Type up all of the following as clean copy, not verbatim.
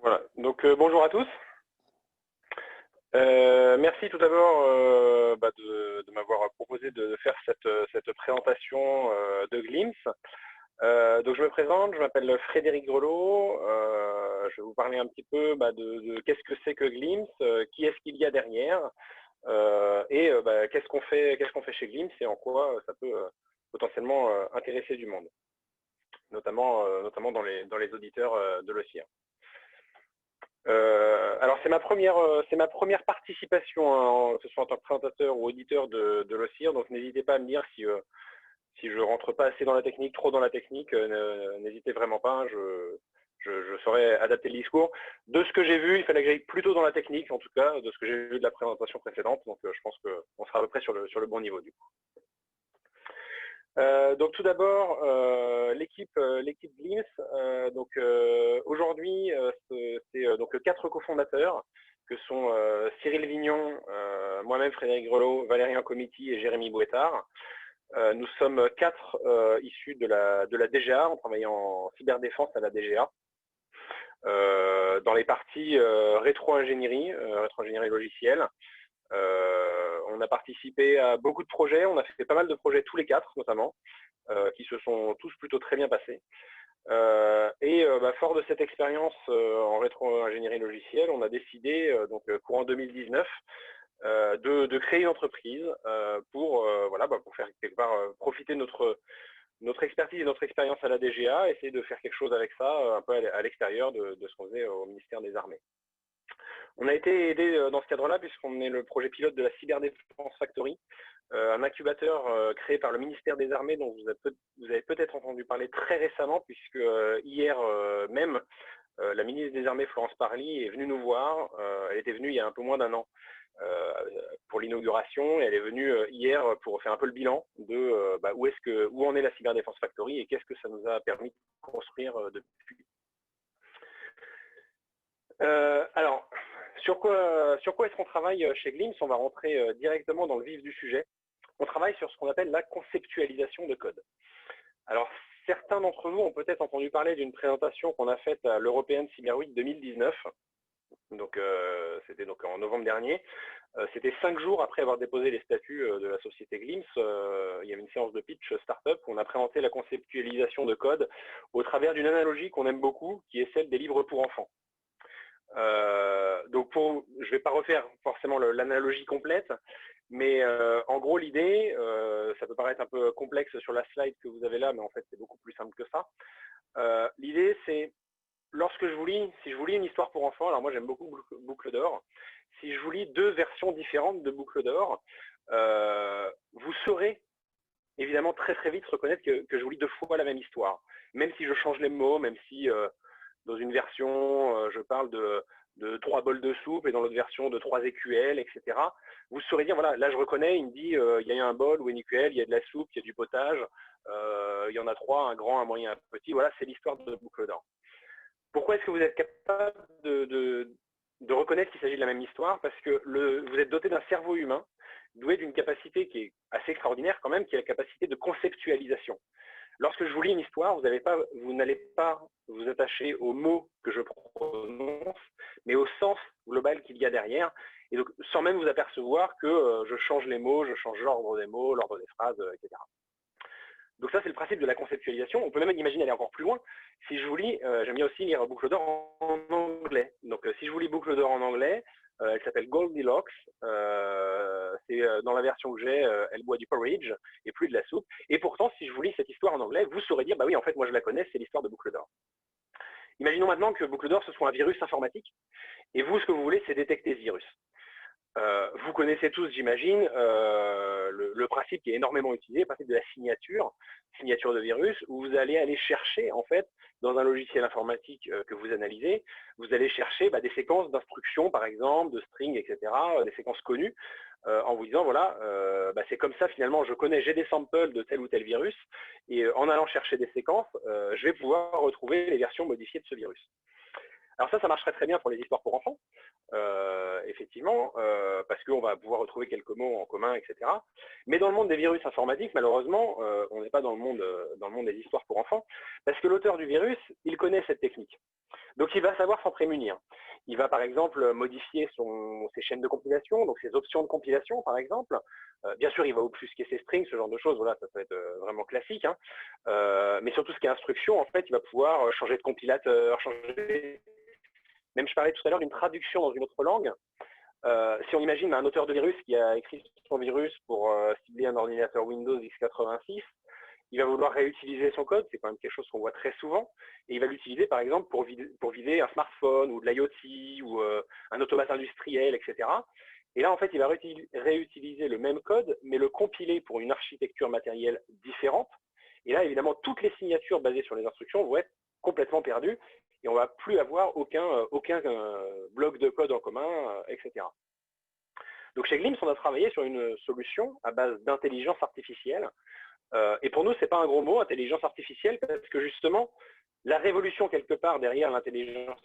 Voilà, donc bonjour à tous. Merci tout d'abord de m'avoir proposé de faire cette présentation de Glimpse. Donc je me présente, je m'appelle Frédéric Grelot. Je vais vous parler un petit peu de qu'est-ce que c'est que Glimpse, qui est-ce qu'il y a derrière, et qu'est-ce qu'on fait chez Glimpse et en quoi ça peut potentiellement intéresser du monde, notamment dans les auditeurs de l'OSIR. Alors c'est ma première participation, hein, que ce soit en tant que présentateur ou auditeur de l'OSIR, donc n'hésitez pas à me dire si je rentre pas assez dans la technique, trop dans la technique, n'hésitez vraiment pas, hein, je saurai adapter le discours. De ce que j'ai vu, il fallait que j'aille plutôt dans la technique, en tout cas, de ce que j'ai vu de la présentation précédente, donc je pense qu'on sera à peu près sur le bon niveau du coup. Donc tout d'abord, l'équipe Glimpse. Aujourd'hui, c'est donc 4 cofondateurs que sont Cyril Vignon, moi-même Frédéric Grelot, Valérien Comiti et Jérémy Bouettard. Nous sommes 4 issus de la DGA, on travaille en cyberdéfense à la DGA. Dans les parties rétro-ingénierie logicielle. On a participé à beaucoup de projets, on a fait pas mal de projets tous les 4 notamment, qui se sont tous plutôt très bien passés. Fort de cette expérience en rétro-ingénierie logicielle, on a décidé, courant 2019, de créer une entreprise pour faire quelque part profiter de notre expertise et notre expérience à la DGA, essayer de faire quelque chose avec ça un peu à l'extérieur de ce qu'on faisait au ministère des Armées. On a été aidé dans ce cadre-là puisqu'on est le projet pilote de la Cyberdéfense Factory, un incubateur créé par le ministère des Armées dont vous avez peut-être entendu parler très récemment puisque hier même, la ministre des Armées Florence Parly est venue nous voir. Elle était venue il y a un peu moins d'1 an pour l'inauguration et elle est venue hier pour faire un peu le bilan de où en est la Cyberdéfense Factory et qu'est-ce que ça nous a permis de construire depuis. Alors, sur quoi est-ce qu'on travaille chez Glimpse? On va rentrer directement dans le vif du sujet. On travaille sur ce qu'on appelle la conceptualisation de code. Alors, certains d'entre vous ont peut-être entendu parler d'une présentation qu'on a faite à l'European Cyber Week 2019. Donc, c'était donc en novembre dernier. C'était 5 jours après avoir déposé les statuts de la société Glimpse. Il y avait une séance de pitch startup où on a présenté la conceptualisation de code au travers d'une analogie qu'on aime beaucoup, qui est celle des livres pour enfants. Je ne vais pas refaire forcément l'analogie complète, mais en gros l'idée, ça peut paraître un peu complexe sur la slide que vous avez là, mais en fait c'est beaucoup plus simple que ça. L'idée c'est, si je vous lis une histoire pour enfants, alors moi j'aime beaucoup Boucle d'Or, si je vous lis 2 versions différentes de Boucle d'Or, vous saurez évidemment très très vite reconnaître que je vous lis 2 fois la même histoire, même si je change les mots, même si dans une version, je parle de 3 bols de soupe et dans l'autre version de 3 écuelles, etc. Vous saurez dire, voilà, là je reconnais, il me dit, il y a un bol ou une écuelle, il y a de la soupe, il y a du potage, il y en a 3, un grand, un moyen, un petit. Voilà, c'est l'histoire de Boucle d'Or. Pourquoi est-ce que vous êtes capable de reconnaître qu'il s'agit de la même histoire? Parce que vous êtes doté d'un cerveau humain, doué d'une capacité qui est assez extraordinaire quand même, qui est la capacité de conceptualisation. Lorsque je vous lis une histoire, vous n'allez pas vous attacher aux mots que je prononce, mais au sens global qu'il y a derrière, et donc sans même vous apercevoir que je change les mots, je change l'ordre des mots, l'ordre des phrases, etc. Donc ça, c'est le principe de la conceptualisation. On peut même imaginer aller encore plus loin. Si je vous lis, j'aime bien aussi lire Boucle d'Or en anglais. Donc si je vous lis Boucle d'Or en anglais, elle s'appelle Goldilocks. C'est dans la version que j'ai, elle boit du porridge et plus de la soupe. Et pourtant, si je vous lis cette histoire en anglais, vous saurez dire, bah oui, en fait, moi je la connais, c'est l'histoire de Boucle d'Or. Imaginons maintenant que Boucle d'Or, ce soit un virus informatique. Et vous, ce que vous voulez, c'est détecter ce virus. Vous connaissez tous, j'imagine, le principe qui est énormément utilisé, le principe de la signature de virus, où vous allez aller chercher, en fait, dans un logiciel informatique que vous analysez, vous allez chercher des séquences d'instructions, par exemple, de strings, etc., des séquences connues, en vous disant, voilà, c'est comme ça, finalement, j'ai des samples de tel ou tel virus, et en allant chercher des séquences, je vais pouvoir retrouver les versions modifiées de ce virus. Alors ça marcherait très bien pour les histoires pour enfants, effectivement, parce qu'on va pouvoir retrouver quelques mots en commun, etc. Mais dans le monde des virus informatiques, malheureusement, on n'est pas dans le monde des histoires pour enfants, parce que l'auteur du virus, il connaît cette technique. Donc, il va savoir s'en prémunir. Il va, par exemple, modifier ses chaînes de compilation, donc ses options de compilation, par exemple. Bien sûr, il va obfusquer ses strings, ce genre de choses. Voilà, ça peut être vraiment classique. Hein. Mais surtout, ce qui est instruction, en fait, il va pouvoir changer de compilateur, changer... Même, je parlais tout à l'heure d'une traduction dans une autre langue. Si on imagine un auteur de virus qui a écrit son virus pour cibler un ordinateur Windows x86, il va vouloir réutiliser son code, c'est quand même quelque chose qu'on voit très souvent, et il va l'utiliser par exemple pour vider un smartphone ou de l'IoT ou un automate industriel, etc. Et là, en fait, il va réutiliser le même code, mais le compiler pour une architecture matérielle différente. Et là, évidemment, toutes les signatures basées sur les instructions vont être complètement perdues, et on ne va plus avoir aucun bloc de code en commun, etc. Donc chez Glimpse, on a travaillé sur une solution à base d'intelligence artificielle. Et pour nous, ce n'est pas un gros mot, intelligence artificielle, parce que justement, la révolution quelque part derrière l'intelligence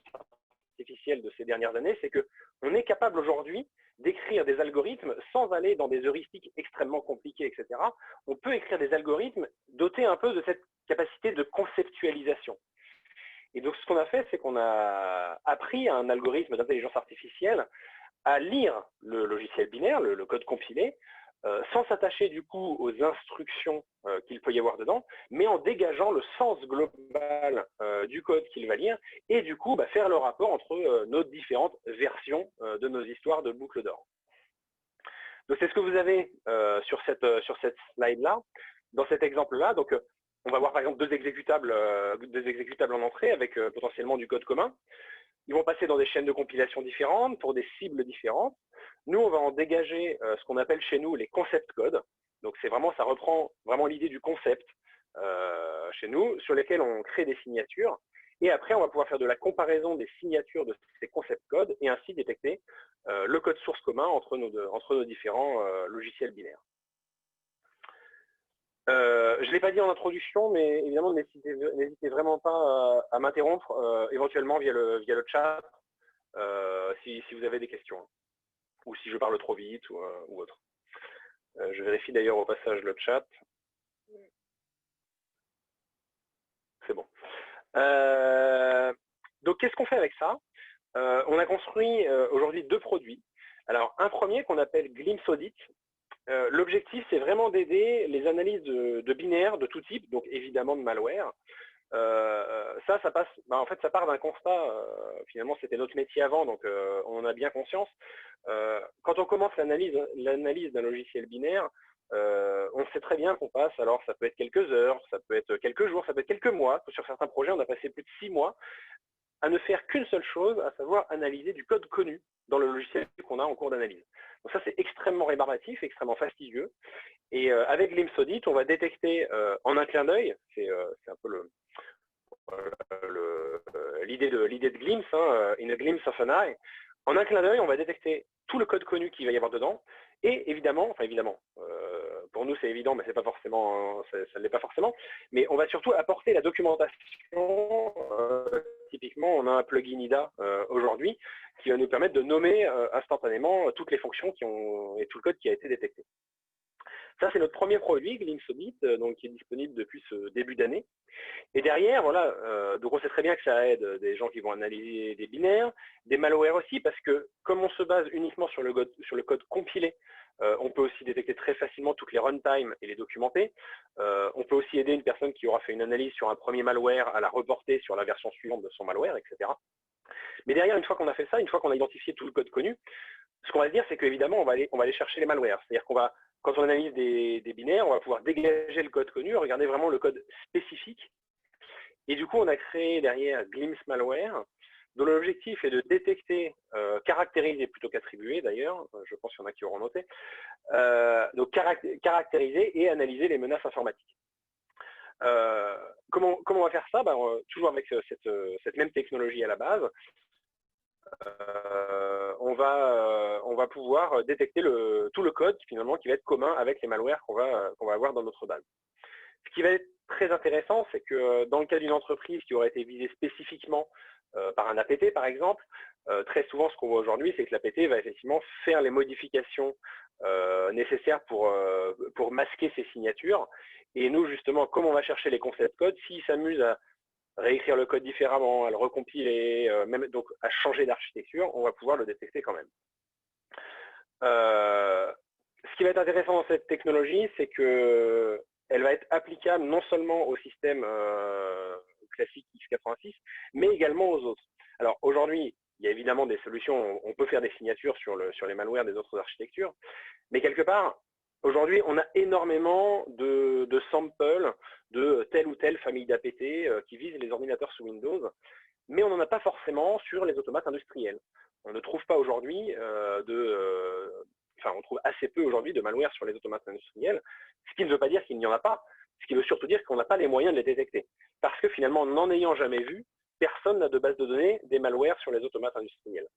artificielle de ces dernières années, c'est qu'on est capable aujourd'hui d'écrire des algorithmes sans aller dans des heuristiques extrêmement compliquées, etc. On peut écrire des algorithmes dotés un peu de cette capacité de conceptualisation. Et donc, ce qu'on a fait, c'est qu'on a appris à un algorithme d'intelligence artificielle à lire le logiciel binaire, le code compilé, sans s'attacher du coup aux instructions qu'il peut y avoir dedans, mais en dégageant le sens global du code qu'il va lire, et du coup faire le rapport entre nos différentes versions de nos histoires de boucles d'or. Donc c'est ce que vous avez sur cette slide-là. Dans cet exemple-là, donc on va voir par exemple deux exécutables en entrée avec potentiellement du code commun. Ils vont passer dans des chaînes de compilation différentes pour des cibles différentes. Nous, on va en dégager ce qu'on appelle chez nous les concept codes. Donc, ça reprend vraiment l'idée du concept chez nous, sur lesquels on crée des signatures. Et après, on va pouvoir faire de la comparaison des signatures de ces concept codes et ainsi détecter le code source commun entre nos différents logiciels binaires. Je ne l'ai pas dit en introduction, mais évidemment, n'hésitez vraiment pas à m'interrompre, éventuellement via le chat, si vous avez des questions, ou si je parle trop vite ou autre. Je vérifie d'ailleurs au passage le chat. C'est bon. Donc, qu'est-ce qu'on fait avec ça? On a construit aujourd'hui deux produits. Alors, un premier qu'on appelle Glimpse Audit. L'objectif, c'est vraiment d'aider les analyses de binaires de tout type, donc évidemment de malware. Ça passe, en fait, ça part d'un constat. Finalement, c'était notre métier avant, donc on en a bien conscience. Quand on commence l'analyse d'un logiciel binaire, on sait très bien qu'on passe, alors ça peut être quelques heures, ça peut être quelques jours, ça peut être quelques mois. Sur certains projets, on a passé plus de 6 mois à ne faire qu'une seule chose, à savoir analyser du code connu dans le logiciel qu'on a en cours d'analyse. Donc ça, c'est extrêmement rébarbatif, extrêmement fastidieux. Et avec Glimpse Audit, on va détecter en un clin d'œil, c'est un peu l'idée de Glimpse, hein, in a glimpse of an eye. En un clin d'œil, on va détecter tout le code connu qu'il va y avoir dedans. Et évidemment, pour nous c'est évident, mais c'est pas forcément, ça ne l'est pas forcément, mais on va surtout apporter la documentation. Typiquement, on a un plugin IDA aujourd'hui qui va nous permettre de nommer instantanément toutes les fonctions et tout le code qui a été détecté. Ça, c'est notre premier produit, Glimpse Audit, donc qui est disponible depuis ce début d'année. Et derrière, voilà, donc on sait très bien que ça aide des gens qui vont analyser des binaires, des malwares aussi, parce que comme on se base uniquement sur le code compilé, on peut aussi détecter très facilement toutes les runtimes et les documenter. On peut aussi aider une personne qui aura fait une analyse sur un premier malware à la reporter sur la version suivante de son malware, etc. Mais derrière, une fois qu'on a fait ça, une fois qu'on a identifié tout le code connu, ce qu'on va se dire, c'est qu'évidemment, on va aller chercher les malwares. C'est-à-dire qu'on va, quand on analyse des binaires, on va pouvoir dégager le code connu, regarder vraiment le code spécifique. Et du coup, on a créé derrière Glimpse Malware, dont l'objectif est de détecter, caractériser plutôt qu'attribuer d'ailleurs, je pense qu'il y en a qui auront noté, donc caractériser et analyser les menaces informatiques. Comment on va faire ça? Toujours avec cette même technologie à la base. On va pouvoir détecter tout le code finalement qui va être commun avec les malwares qu'on va avoir dans notre base. Ce qui va être très intéressant, c'est que dans le cas d'une entreprise qui aurait été visée spécifiquement par un APT par exemple, très souvent ce qu'on voit aujourd'hui, c'est que l'APT va effectivement faire les modifications nécessaires pour masquer ces signatures. Et nous justement, comme on va chercher les concept codes, s'ils s'amusent réécrire le code différemment, à le recompiler, même donc à changer d'architecture, on va pouvoir le détecter quand même. Ce qui va être intéressant dans cette technologie, c'est qu'elle va être applicable non seulement au système classique x86, mais également aux autres. Alors aujourd'hui, il y a évidemment des solutions, on peut faire des signatures sur les malwares des autres architectures, mais quelque part, aujourd'hui, on a énormément de samples de telle ou telle famille d'APT qui visent les ordinateurs sous Windows, mais on n'en a pas forcément sur les automates industriels. On ne trouve pas aujourd'hui on trouve assez peu aujourd'hui de malware sur les automates industriels, ce qui ne veut pas dire qu'il n'y en a pas, ce qui veut surtout dire qu'on n'a pas les moyens de les détecter. Parce que finalement, n'en ayant jamais vu, personne n'a de base de données des malwares sur les automates industriels.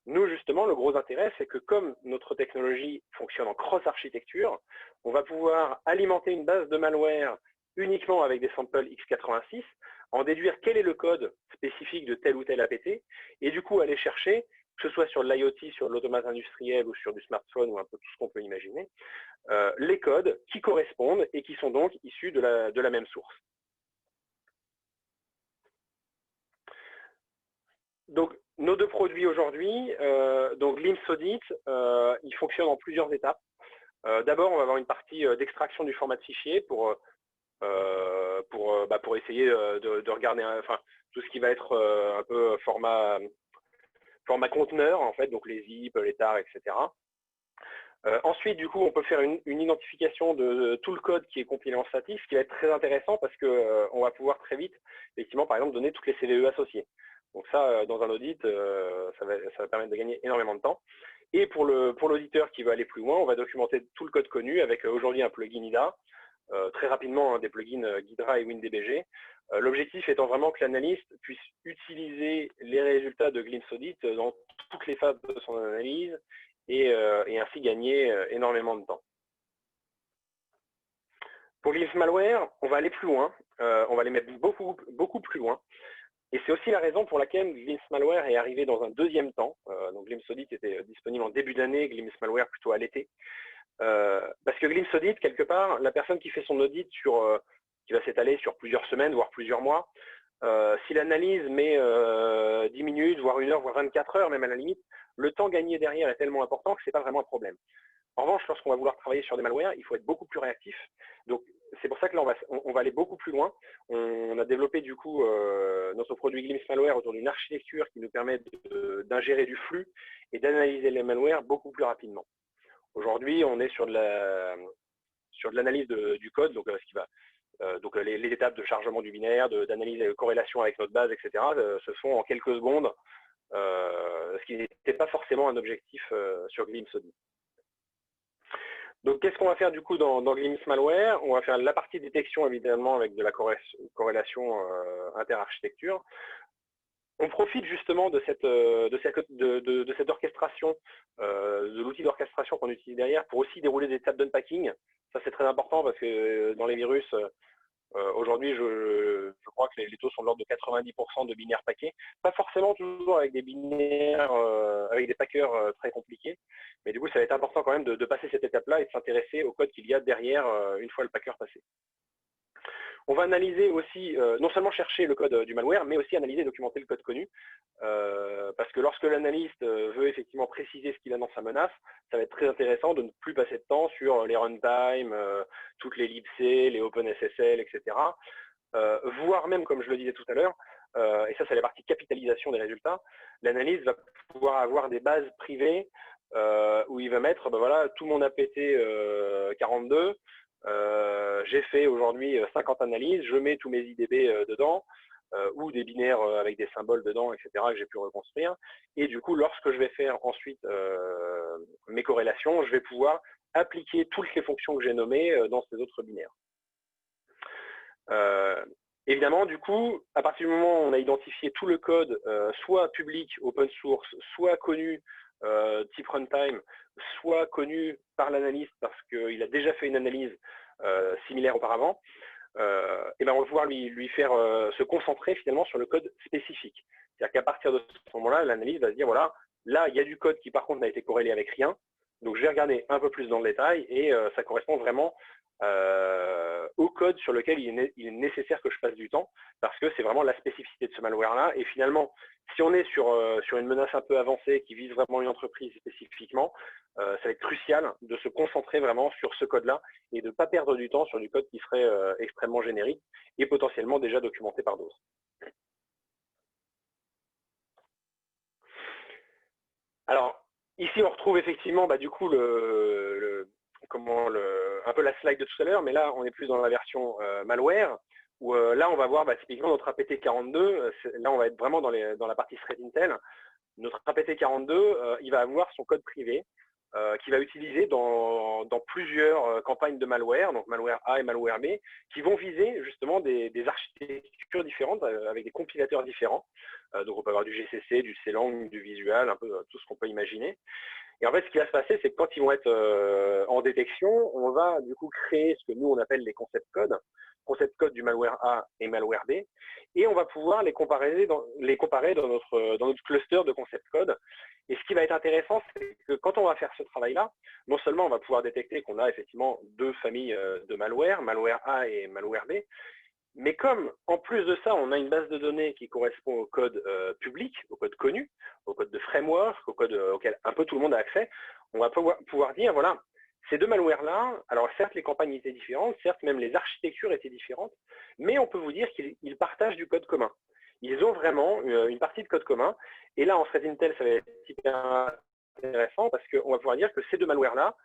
Nous, justement, le gros intérêt, c'est que comme notre technologie fonctionne en cross-architecture, on va pouvoir alimenter une base de malware uniquement avec des samples x86, en déduire quel est le code spécifique de tel ou tel APT, et du coup aller chercher, que ce soit sur l'IoT, sur l'automate industriel ou sur du smartphone ou un peu tout ce qu'on peut imaginer, les codes qui correspondent et qui sont donc issus de la même source. Donc, nos deux produits aujourd'hui, donc Glimpse Audit, ils fonctionnent en plusieurs étapes. D'abord, on va avoir une partie d'extraction du format de fichier pour essayer de regarder tout ce qui va être un peu format conteneur, en fait, donc les zip, les tar, etc. Ensuite, du coup, on peut faire une identification de tout le code qui est compilé en statique, ce qui va être très intéressant parce qu'on va pouvoir très vite, effectivement, par exemple, donner toutes les CVE associées. Donc ça, dans un audit, ça va permettre de gagner énormément de temps. Et pour l'auditeur qui veut aller plus loin, on va documenter tout le code connu avec aujourd'hui un plugin IDA, très rapidement des plugins Ghidra et WinDBG. L'objectif étant vraiment que l'analyste puisse utiliser les résultats de Glimpse Audit dans toutes les phases de son analyse et ainsi gagner énormément de temps. Pour Glimpse Malware, on va aller plus loin, on va les mettre beaucoup plus loin. Et c'est aussi la raison pour laquelle Glimpse Malware est arrivé dans un deuxième temps. Donc Glimpse Audit était disponible en début d'année, Glimpse Malware plutôt à l'été. Parce que Glimpse Audit, quelque part, la personne qui fait son audit qui va s'étaler sur plusieurs semaines, voire plusieurs mois, si l'analyse met 10 minutes, voire 1 heure, voire 24 heures, même à la limite, le temps gagné derrière est tellement important que ce n'est pas vraiment un problème. En revanche, lorsqu'on va vouloir travailler sur des malwares, il faut être beaucoup plus réactif. Donc, c'est pour ça que là, on va aller beaucoup plus loin. On a développé du coup notre produit Glimpse Malware autour d'une architecture qui nous permet d'ingérer du flux et d'analyser les malwares beaucoup plus rapidement. Aujourd'hui, on est sur de l'analyse du code, donc ce qui va donc les étapes de chargement du binaire, d'analyse et corrélation avec notre base, etc. Se font en quelques secondes, ce qui n'était pas forcément un objectif sur Glimpse Audit. Donc, qu'est-ce qu'on va faire du coup dans Glimpse Malware? On va faire la partie détection évidemment avec de la corrélation interarchitecture. On profite justement de cette orchestration, de l'outil d'orchestration qu'on utilise derrière pour aussi dérouler des étapes d'unpacking. Ça, c'est très important parce que dans les virus, aujourd'hui, je crois que les taux sont de l'ordre de 90% de binaires paquets. Pas forcément toujours avec des binaires, avec des packers très compliqués. Mais du coup, ça va être important quand même de passer cette étape-là et de s'intéresser au code qu'il y a derrière une fois le packer passé. On va analyser aussi, non seulement chercher le code du malware, mais aussi analyser et documenter le code connu. Parce que lorsque l'analyste veut effectivement préciser ce qu'il a dans sa menace, ça va être très intéressant de ne plus passer de temps sur les runtime, toutes les libc, les OpenSSL, etc. Voire même, comme je le disais tout à l'heure, et ça c'est la partie capitalisation des résultats, l'analyse va pouvoir avoir des bases privées où il va mettre voilà, tout mon APT 42, j'ai fait aujourd'hui 50 analyses, je mets tous mes IDB dedans, ou des binaires avec des symboles dedans, etc., que j'ai pu reconstruire. Et du coup, lorsque je vais faire ensuite mes corrélations, je vais pouvoir appliquer toutes les fonctions que j'ai nommées dans ces autres binaires. Évidemment, du coup, à partir du moment où on a identifié tout le code, soit public, open source, soit connu, type runtime, soit connu par l'analyste parce qu'il a déjà fait une analyse similaire auparavant, et ben on va pouvoir lui faire se concentrer finalement sur le code spécifique. C'est-à-dire qu'à partir de ce moment-là, l'analyse va se dire, voilà, là, il y a du code qui par contre n'a été corrélé avec rien, donc je vais regarder un peu plus dans le détail et ça correspond vraiment au code sur lequel il est nécessaire que je passe du temps, parce que c'est vraiment la spécificité de ce malware-là. Et finalement, si on est sur une menace un peu avancée qui vise vraiment une entreprise spécifiquement, ça va être crucial de se concentrer vraiment sur ce code-là et de ne pas perdre du temps sur du code qui serait extrêmement générique et potentiellement déjà documenté par d'autres. Alors, ici, on retrouve effectivement du coup un peu la slide de tout à l'heure, mais là, on est plus dans la version malware, où là, on va voir typiquement notre APT42. Là, on va être vraiment dans la partie threat intel. Notre APT42, il va avoir son code privé qu'il va utiliser dans plusieurs campagnes de malware, donc malware A et malware B, qui vont viser justement des architectures différentes avec des compilateurs différents. Donc on peut avoir du GCC, du CLang, du Visual, un peu tout ce qu'on peut imaginer. Et en fait, ce qui va se passer, c'est que quand ils vont être en détection, on va du coup créer ce que nous on appelle les concept codes du malware A et malware B, et on va pouvoir les comparer dans notre cluster de concept code. Et ce qui va être intéressant, c'est que quand on va faire ce travail-là, non seulement on va pouvoir détecter qu'on a effectivement deux familles de malware, malware A et malware B, mais comme en plus de ça, on a une base de données qui correspond au code public, au code connu, au code de framework, au code auquel un peu tout le monde a accès, on va pouvoir dire, voilà, ces deux malwares-là, alors certes les campagnes étaient différentes, certes même les architectures étaient différentes, mais on peut vous dire qu'ils partagent du code commun. Ils ont vraiment une partie de code commun, et là en threat intel, ça va être hyper intéressant parce qu'on va pouvoir dire que ces deux malwares-là,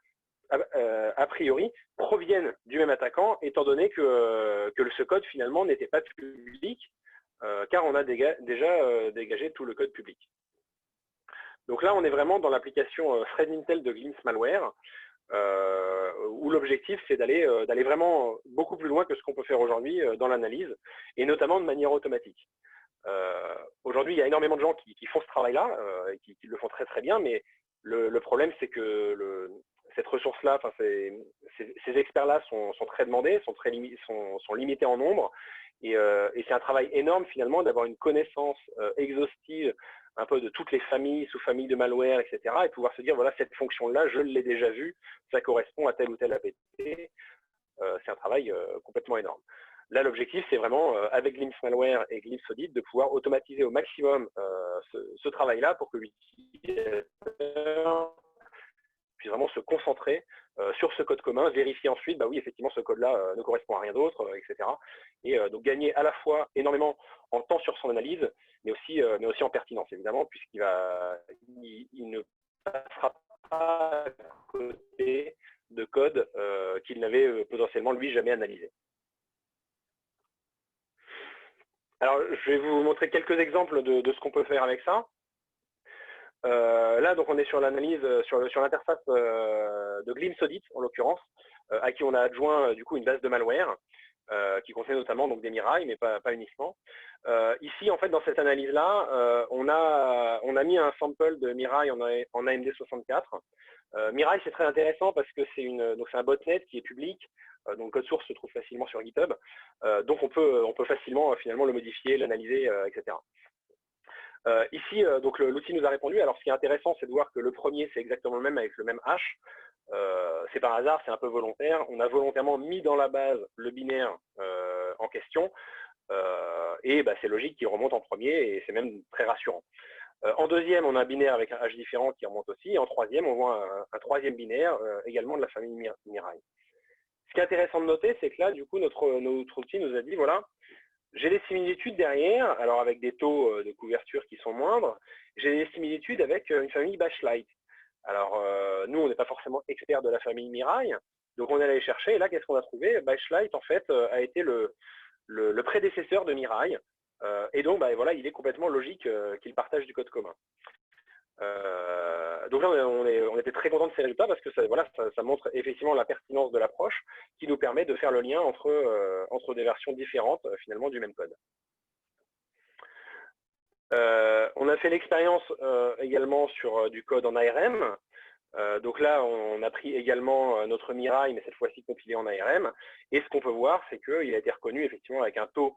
a priori, proviennent du même attaquant, étant donné que ce code, finalement, n'était pas public, car on a déjà dégagé tout le code public. Donc là, on est vraiment dans l'application threat intel de Glimpse Malware, où l'objectif, c'est d'aller vraiment beaucoup plus loin que ce qu'on peut faire aujourd'hui dans l'analyse, et notamment de manière automatique. Aujourd'hui, il y a énormément de gens qui font ce travail-là, et qui le font très très bien, mais le problème, c'est que cette ressource-là, ces experts-là sont très demandés, sont limités en nombre, et c'est un travail énorme finalement d'avoir une connaissance exhaustive un peu de toutes les familles, sous-familles de malware, etc., et pouvoir se dire, voilà, cette fonction-là, je l'ai déjà vue, ça correspond à tel ou tel APT. C'est un travail complètement énorme. Là, l'objectif, c'est vraiment, avec Glimpse Malware et Glimpse Audit, de pouvoir automatiser au maximum ce travail-là pour que l'utilisateur puisse vraiment se concentrer sur ce code commun, vérifier ensuite, oui, effectivement, ce code-là ne correspond à rien d'autre, etc. Et donc gagner à la fois énormément en temps sur son analyse, mais aussi en pertinence, évidemment, puisqu'il ne passera pas à côté de code qu'il n'avait potentiellement, lui, jamais analysé. Alors, je vais vous montrer quelques exemples de ce qu'on peut faire avec ça. Là, donc, on est sur l'analyse, sur l'interface de Glimpse Audit, en l'occurrence, à qui on a adjoint du coup une base de malware qui contient notamment donc, des Mirai, mais pas uniquement. Ici, en fait, dans cette analyse-là, on a mis un sample de Mirai en AMD64. Mirai, c'est très intéressant parce que c'est un botnet qui est public, donc le code source se trouve facilement sur GitHub, donc on peut facilement finalement le modifier, l'analyser, etc. Ici, donc l'outil nous a répondu. Alors, ce qui est intéressant, c'est de voir que le premier, c'est exactement le même avec le même hash. C'est par hasard, c'est un peu volontaire. On a volontairement mis dans la base le binaire en question. Et c'est logique qu'il remonte en premier et c'est même très rassurant. En deuxième, on a un binaire avec un hash différent qui remonte aussi. Et en troisième, on voit un troisième binaire également de la famille Mirai. Ce qui est intéressant de noter, c'est que là, du coup, notre outil nous a dit, voilà, j'ai des similitudes derrière, alors avec des taux de couverture qui sont moindres. J'ai des similitudes avec une famille Bashlight. Alors, nous, on n'est pas forcément experts de la famille Mirai, donc on est allé chercher, et là, qu'est-ce qu'on a trouvé? Bashlight, en fait, a été le prédécesseur de Mirai, et donc, voilà, il est complètement logique qu'il partage du code commun. Donc là, on était très contents de ces résultats parce que ça montre effectivement la pertinence de l'approche qui nous permet de faire le lien entre des versions différentes finalement du même code. On a fait l'expérience également sur du code en ARM. Donc là, on a pris également notre Mirai, mais cette fois-ci compilé en ARM. Et ce qu'on peut voir, c'est qu'il a été reconnu effectivement avec un taux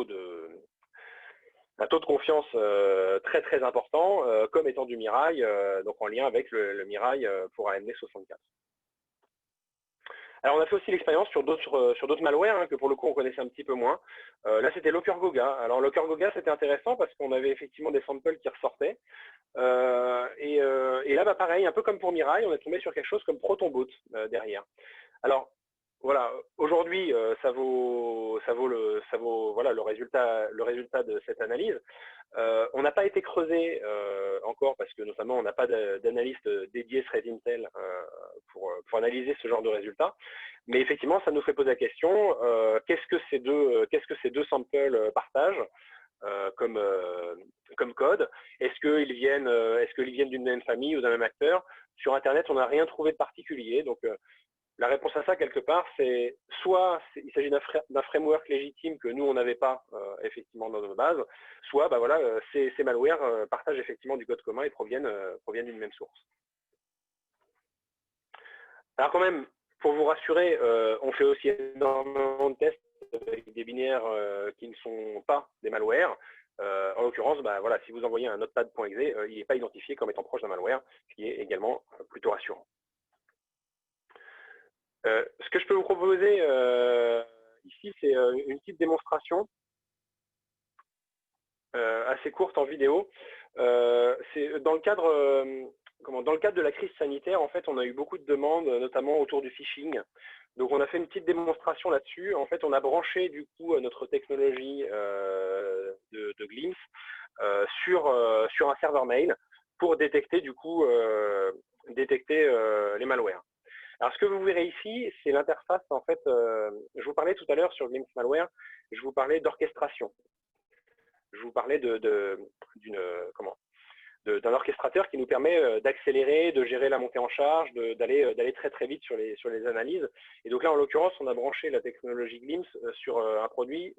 de confiance très très important comme étant du Mirai, donc en lien avec le Mirai pour AMD64. Alors, on a fait aussi l'expérience sur d'autres malwares que pour le coup, on connaissait un petit peu moins. Là, c'était LockerGoga. Alors, LockerGoga, c'était intéressant parce qu'on avait effectivement des samples qui ressortaient. Et là, bah, pareil, un peu comme pour Mirai, on est tombé sur quelque chose comme ProtonBoot derrière. Alors, voilà, aujourd'hui, ça vaut voilà, le résultat de cette analyse. On n'a pas été creusé encore parce que notamment on n'a pas d'analyste dédié Threat Intel pour analyser ce genre de résultats. Mais effectivement, ça nous fait poser la question qu'est-ce que ces deux samples partagent comme code? Est-ce qu'ils viennent d'une même famille ou d'un même acteur? Sur Internet, on n'a rien trouvé de particulier. Donc, la réponse à ça, quelque part, c'est soit il s'agit d'un framework légitime que nous, on n'avait pas effectivement dans nos bases, soit bah, voilà, ces malwares partagent effectivement du code commun et proviennent d'une même source. Alors quand même, pour vous rassurer, on fait aussi énormément de tests avec des binaires qui ne sont pas des malwares. En l'occurrence, bah, voilà, si vous envoyez un notepad.exe, il n'est pas identifié comme étant proche d'un malware, ce qui est également plutôt rassurant. Ce que je peux vous proposer ici, c'est une petite démonstration assez courte en vidéo. C'est dans le cadre de la crise sanitaire, en fait, on a eu beaucoup de demandes, notamment autour du phishing. Donc, on a fait une petite démonstration là-dessus. En fait, on a branché du coup notre technologie de Glimpse sur un serveur mail pour détecter du coup les malwares. Alors, ce que vous verrez ici, c'est l'interface, en fait, je vous parlais tout à l'heure sur Glimpse Malware, je vous parlais d'orchestration. Je vous parlais d'un orchestrateur qui nous permet d'accélérer, de gérer la montée en charge, d'aller très très vite sur les analyses. Et donc là, en l'occurrence, on a branché la technologie Glimpse sur un produit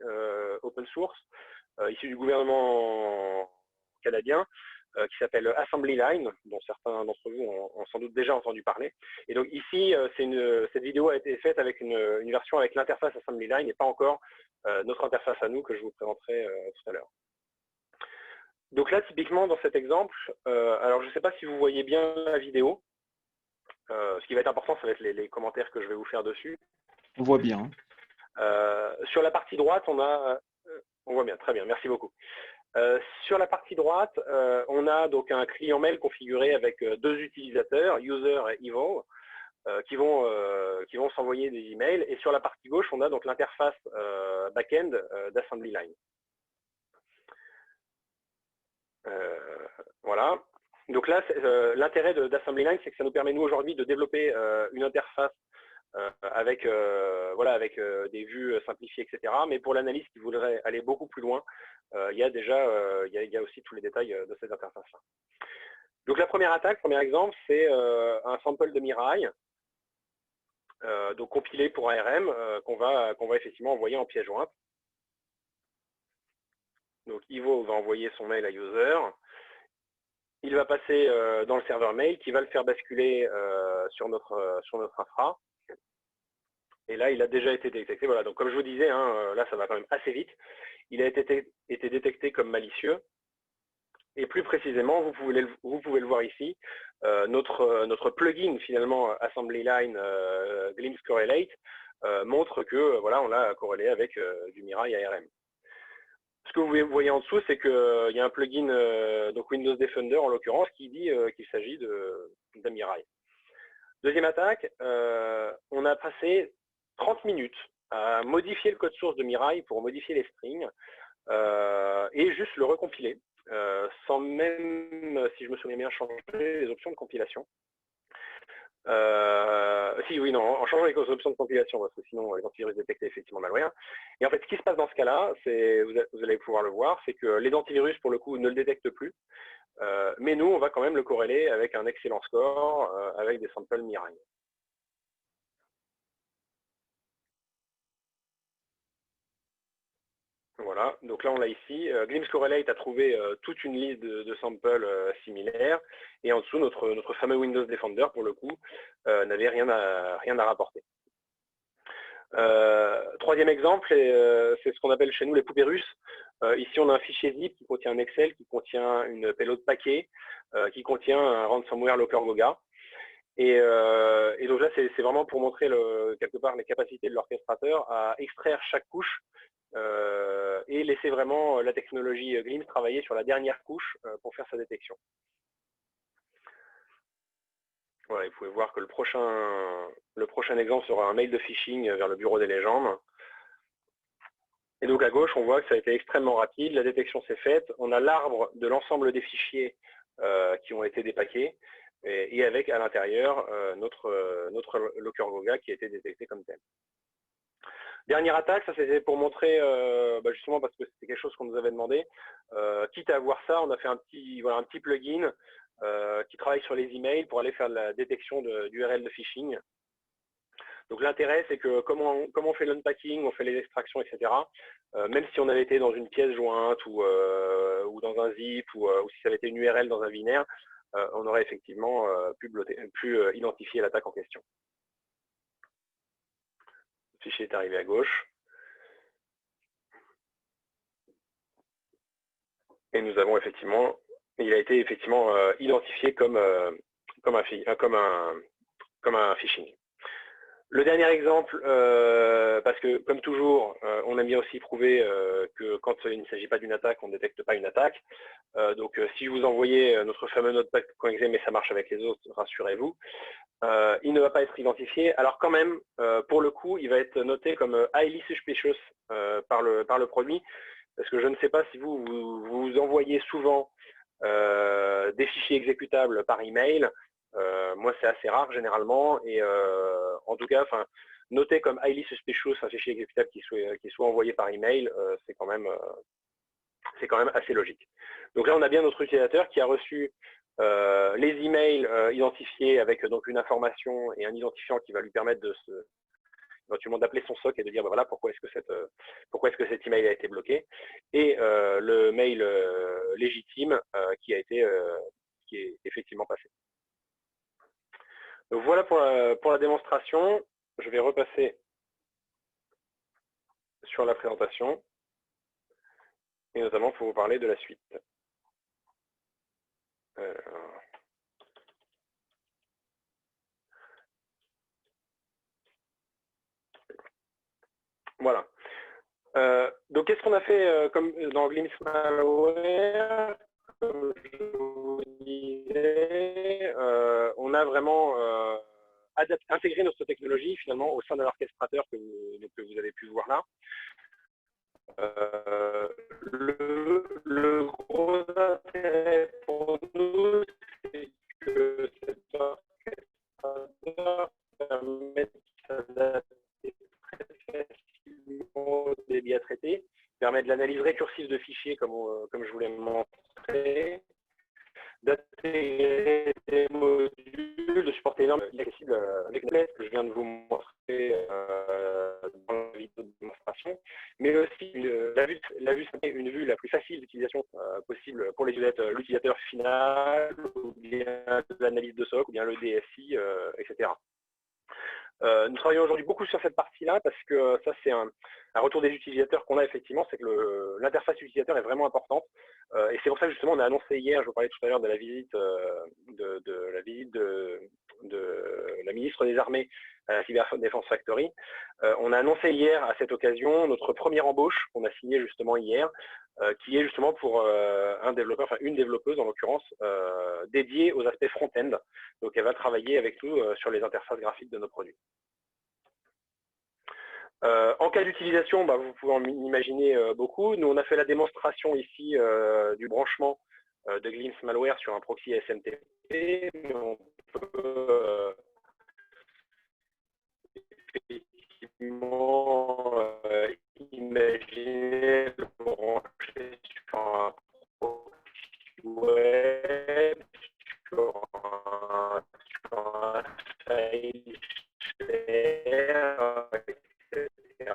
open source issu du gouvernement canadien, qui s'appelle Assembly Line, dont certains d'entre vous ont sans doute déjà entendu parler. Et donc ici, cette vidéo a été faite avec une version avec l'interface Assembly Line et pas encore notre interface à nous que je vous présenterai tout à l'heure. Donc là, typiquement, dans cet exemple, alors je ne sais pas si vous voyez bien la vidéo. Ce qui va être important, ça va être les commentaires que je vais vous faire dessus. On voit bien. Sur la partie droite, on voit bien, très bien, merci beaucoup. Sur la partie droite, on a donc un client mail configuré avec deux utilisateurs, user et evil, qui vont s'envoyer des emails. Et sur la partie gauche, on a donc l'interface back-end d'Assembly Line. Voilà. Donc là, l'intérêt d'Assembly Line, c'est que ça nous permet, nous, aujourd'hui, de développer une interface avec des vues simplifiées, etc. Mais pour l'analyse qui voudrait aller beaucoup plus loin, il y a aussi tous les détails de cette interface-là. Donc la première attaque, premier exemple, c'est un sample de Mirai, donc compilé pour ARM, qu'on va effectivement envoyer en pièce jointe. Donc Ivo va envoyer son mail à user. Il va passer dans le serveur mail qui va le faire basculer sur notre infra. Et là, il a déjà été détecté. Voilà, donc comme je vous disais, là, ça va quand même assez vite. Il a été détecté comme malicieux. Et plus précisément, vous pouvez le voir ici, notre plugin, finalement, Assembly Line Glimpse Correlate, montre que, voilà, on l'a corrélé avec du Mirai ARM. Ce que vous voyez en dessous, c'est qu'il y a un plugin, donc Windows Defender en l'occurrence, qui dit qu'il s'agit d'un Mirai. Deuxième attaque, on a passé 30 minutes à modifier le code source de Mirai pour modifier les strings et juste le recompiler, sans même, si je me souviens bien, changer les options de compilation. En changeant les options de compilation, parce que sinon les antivirus détectaient effectivement malware. Et en fait, ce qui se passe dans ce cas-là, vous allez pouvoir le voir, c'est que les antivirus, pour le coup, ne le détectent plus. Mais nous, on va quand même le corréler avec un excellent score, avec des samples Mirai. Voilà, donc là on l'a ici. Glimpse Correlate a trouvé toute une liste de samples similaires, et en dessous notre fameux Windows Defender, pour le coup, n'avait rien à rapporter. Troisième exemple, c'est ce qu'on appelle chez nous les poupées russes. Ici on a un fichier zip qui contient un Excel, qui contient une payload paquet, qui contient un ransomware LockerGoga. Et donc là, c'est vraiment pour montrer quelque part les capacités de l'orchestrateur à extraire chaque couche et laisser vraiment la technologie Glimpse travailler sur la dernière couche pour faire sa détection. Voilà, vous pouvez voir que le prochain exemple sera un mail de phishing vers le bureau des légendes. Et donc à gauche, on voit que ça a été extrêmement rapide, la détection s'est faite, on a l'arbre de l'ensemble des fichiers qui ont été dépaqués, et avec à l'intérieur notre Locker Goga qui a été détecté comme tel. Dernière attaque, ça c'était pour montrer, justement parce que c'était quelque chose qu'on nous avait demandé, quitte à voir ça, on a fait un petit plugin qui travaille sur les emails pour aller faire de la détection d'URL de phishing. Donc l'intérêt, c'est que comme on fait l'unpacking, on fait les extractions, etc., même si on avait été dans une pièce jointe ou dans un zip ou si ça avait été une URL dans un binaire, on aurait effectivement pu identifier l'attaque en question. Le fichier est arrivé à gauche. Et nous avons il a été effectivement identifié comme un phishing. Le dernier exemple, parce que comme toujours, on aime bien aussi prouver que quand il ne s'agit pas d'une attaque, on ne détecte pas une attaque. Donc si vous envoyez notre fameux notepad.exe, mais ça marche avec les autres, rassurez-vous, il ne va pas être identifié. Alors quand même, pour le coup, il va être noté comme highly suspicious par le produit, parce que je ne sais pas si vous envoyez souvent des fichiers exécutables par email. Moi, c'est assez rare généralement, et en tout cas, noter comme highly suspicious un fichier exécutable qui soit envoyé par email, c'est quand même assez logique. Donc là, on a bien notre utilisateur qui a reçu les emails identifiés avec donc une information et un identifiant qui va lui permettre éventuellement d'appeler son SOC et de dire voilà pourquoi est-ce que cet email a été bloqué, et le mail légitime qui est effectivement passé. Donc voilà pour la démonstration. Je vais repasser sur la présentation et notamment pour vous parler de la suite. Voilà. Donc qu'est-ce qu'on a fait comme dans Glimpse Malware? Comme je vous disais, on a vraiment intégré notre technologie finalement au sein de l'orchestrateur que vous avez pu voir là. Le gros intérêt pour nous, c'est que cet orchestrateur permet de s'adapter très facilement au débit à traiter, permet de l'analyse récursive de fichiers comme je vous l'ai montré, d'intégrer des modules, de supporter énormément accessible avec les que je viens de vous montrer dans la vidéo de démonstration, mais aussi une vue la plus facile d'utilisation possible pour l'utilisateur final, ou bien l'analyse de SOC, ou bien le DSI, etc. Nous travaillons aujourd'hui beaucoup sur cette partie-là parce que ça, c'est un retour des utilisateurs qu'on a effectivement, c'est que l'interface utilisateur est vraiment importante. Et c'est pour ça que justement, on a annoncé hier, je vous parlais tout à l'heure de la visite de la ministre des Armées à la Cyber Defense Factory. On a annoncé hier à cette occasion notre première embauche qu'on a signée justement hier, qui est justement pour une développeuse en l'occurrence, dédiée aux aspects front-end. Donc elle va travailler avec nous sur les interfaces graphiques de nos produits. En cas d'utilisation, vous pouvez en imaginer beaucoup. Nous, on a fait la démonstration ici du branchement de Glimpse Malware sur un proxy SMTP, mais on peut effectivement imaginer le brancher sur un proxy web, sur un file share, etc.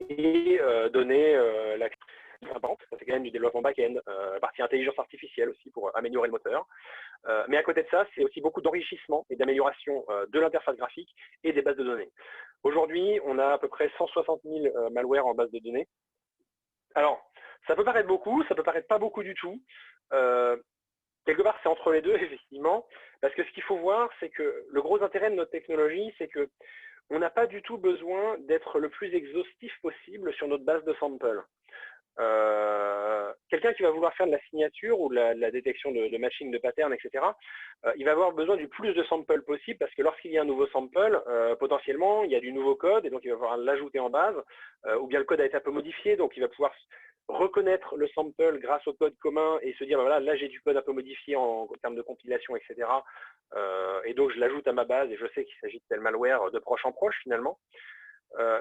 Et donner la ça c'est quand même du développement back-end, la partie intelligence artificielle aussi pour améliorer le moteur. Mais à côté de ça, c'est aussi beaucoup d'enrichissement et d'amélioration de l'interface graphique et des bases de données. Aujourd'hui, on a à peu près 160 000 malwares en base de données. Alors, ça peut paraître beaucoup, ça peut paraître pas beaucoup du tout. quelque part, c'est entre les deux, effectivement, parce que ce qu'il faut voir, c'est que le gros intérêt de notre technologie, c'est que on n'a pas du tout besoin d'être le plus exhaustif possible sur notre base de samples. Quelqu'un qui va vouloir faire de la signature ou de la détection de matching de patterns, etc., il va avoir besoin du plus de samples possible parce que lorsqu'il y a un nouveau sample, potentiellement, il y a du nouveau code et donc il va pouvoir l'ajouter en base, ou bien le code a été un peu modifié, donc il va pouvoir reconnaître le sample grâce au code commun et se dire, voilà, là j'ai du code un peu modifié en termes de compilation, etc. Et donc je l'ajoute à ma base et je sais qu'il s'agit de tel malware de proche en proche finalement.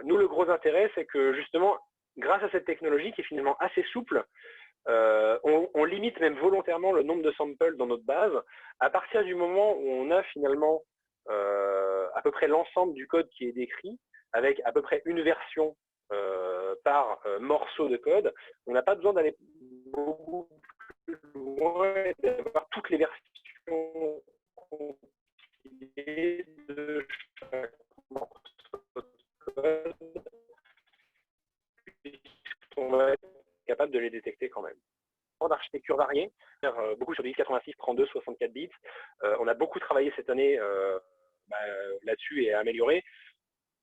Nous, le gros intérêt, c'est que justement, grâce à cette technologie qui est finalement assez souple, on limite même volontairement le nombre de samples dans notre base à partir du moment où on a finalement à peu près l'ensemble du code qui est décrit, avec à peu près une version par morceau de code. On n'a pas besoin d'aller beaucoup plus loin et d'avoir toutes les versions compilées de chaque morceau de code, puisqu'on va être capable de les détecter quand même. D'architecture variée, beaucoup sur du x86, 32, 64 bits. On a beaucoup travaillé cette année là-dessus et à améliorer.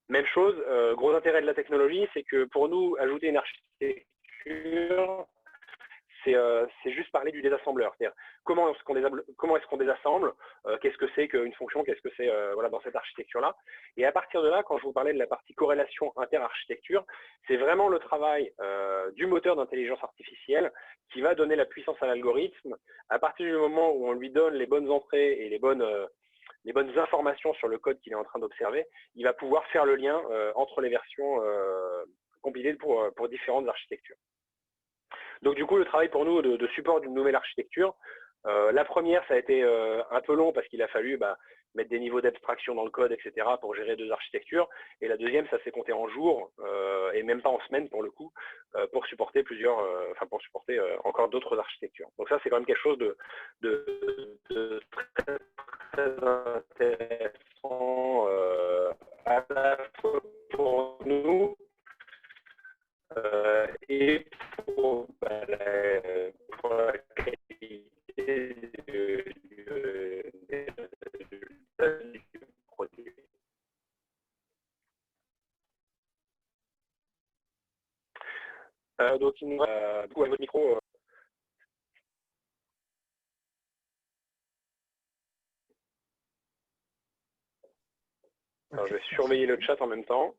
Même chose, gros intérêt de la technologie, c'est que pour nous, ajouter une architecture, c'est juste parler du désassembleur. C'est-à-dire comment est-ce qu'on désassemble, qu'est-ce que c'est qu'une fonction, qu'est-ce que c'est voilà, dans cette architecture-là. Et à partir de là, quand je vous parlais de la partie corrélation inter-architecture, c'est vraiment le travail du moteur d'intelligence artificielle qui va donner la puissance à l'algorithme. À partir du moment où on lui donne les bonnes entrées et les bonnes informations sur le code qu'il est en train d'observer, il va pouvoir faire le lien entre les versions compilées pour différentes architectures. Donc du coup, le travail pour nous de support d'une nouvelle architecture, la première, ça a été un peu long parce qu'il a fallu mettre des niveaux d'abstraction dans le code, etc. pour gérer deux architectures. Et la deuxième, ça s'est compté en jours et même pas en semaines pour le coup, pour supporter encore d'autres architectures. Donc ça, c'est quand même quelque chose de très, très intéressant à la fois pour nous et pour la qualité des résultats du produit. Donc, il nous va beaucoup à votre micro. Alors, je vais surveiller le chat en même temps.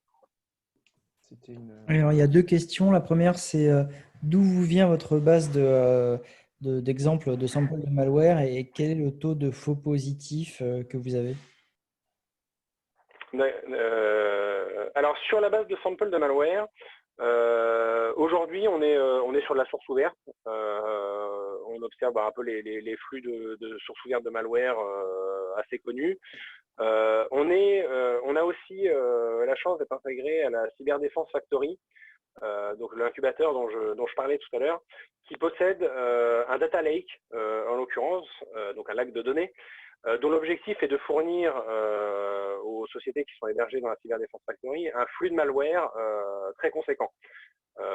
Alors, il y a deux questions. La première, c'est d'où vous vient votre base d'exemples de samples de malware et quel est le taux de faux positifs que vous avez? Alors, sur la base de samples de malware, aujourd'hui, on est sur de la source ouverte. On observe un peu les flux de sources ouvertes de malware assez connus. On a aussi la chance d'être intégré à la Cyberdéfense Factory, donc l'incubateur dont je parlais tout à l'heure, qui possède un data lake, en l'occurrence, donc un lac de données, dont l'objectif est de fournir aux sociétés qui sont hébergées dans la Cyberdéfense Factory un flux de malware très conséquent.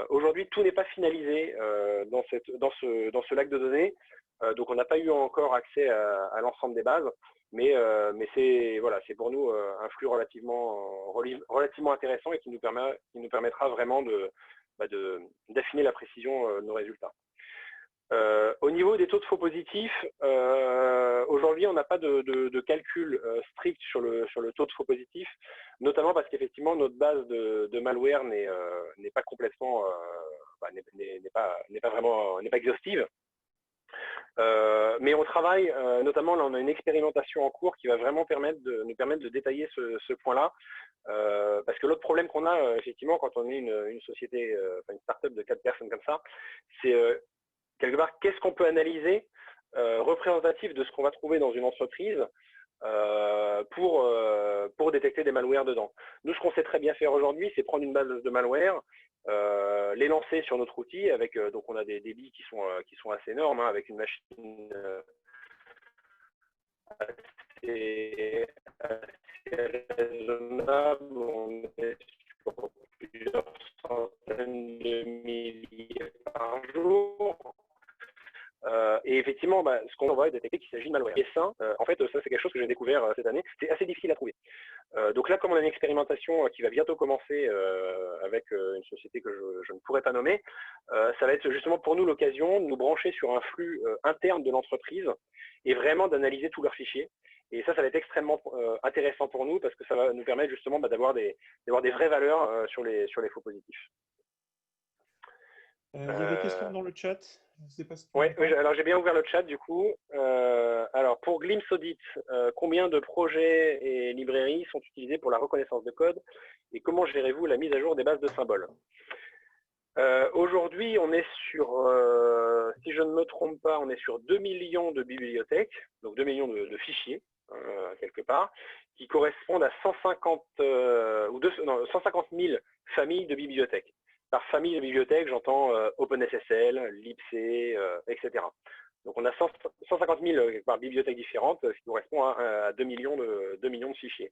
Aujourd'hui, tout n'est pas finalisé dans ce lac de données, donc on n'a pas eu encore accès à l'ensemble des bases, mais c'est pour nous un flux relativement intéressant et qui nous permettra vraiment d'affiner la précision de nos résultats. Au niveau des taux de faux positifs, aujourd'hui, on n'a pas de calcul strict sur le taux de faux positifs, notamment parce qu'effectivement, notre base de malware n'est pas complètement, n'est pas exhaustive. Mais on travaille, notamment, là, on a une expérimentation en cours qui va vraiment nous permettre de détailler ce point-là. Parce que l'autre problème qu'on a, effectivement, quand on est une société, une start-up de 4 personnes comme ça, c'est quelque part, qu'est-ce qu'on peut analyser représentatif de ce qu'on va trouver dans une entreprise pour détecter des malwares dedans. Nous, ce qu'on sait très bien faire aujourd'hui, c'est prendre une base de malware, les lancer sur notre outil avec, donc on a des débits qui sont assez énormes, hein, avec une machine assez raisonnable. On est sur plusieurs centaines de milliers par jour. Et effectivement, ce qu'on va détecter qu'il s'agit de malware. Et ça, en fait, ça c'est quelque chose que j'ai découvert cette année. C'est assez difficile à trouver. Donc là, comme on a une expérimentation qui va bientôt commencer avec une société que je ne pourrais pas nommer, ça va être justement pour nous l'occasion de nous brancher sur un flux interne de l'entreprise et vraiment d'analyser tous leurs fichiers. Et ça va être extrêmement intéressant pour nous parce que ça va nous permettre justement d'avoir des vraies valeurs sur les faux positifs. Il y a des questions dans le chat. Je sais pas si oui, alors j'ai bien ouvert le chat du coup. Alors pour Glimpse Audit, combien de projets et librairies sont utilisés pour la reconnaissance de code et comment gérez-vous la mise à jour des bases de symboles? Aujourd'hui, on est sur, si je ne me trompe pas, on est sur 2 millions de bibliothèques, donc 2 millions de fichiers, quelque part, qui correspondent à 150 000 familles de bibliothèques. Par famille de bibliothèques, j'entends OpenSSL, libc, etc. Donc on a 150 000 par bibliothèques différentes, ce qui correspond à 2 millions de fichiers.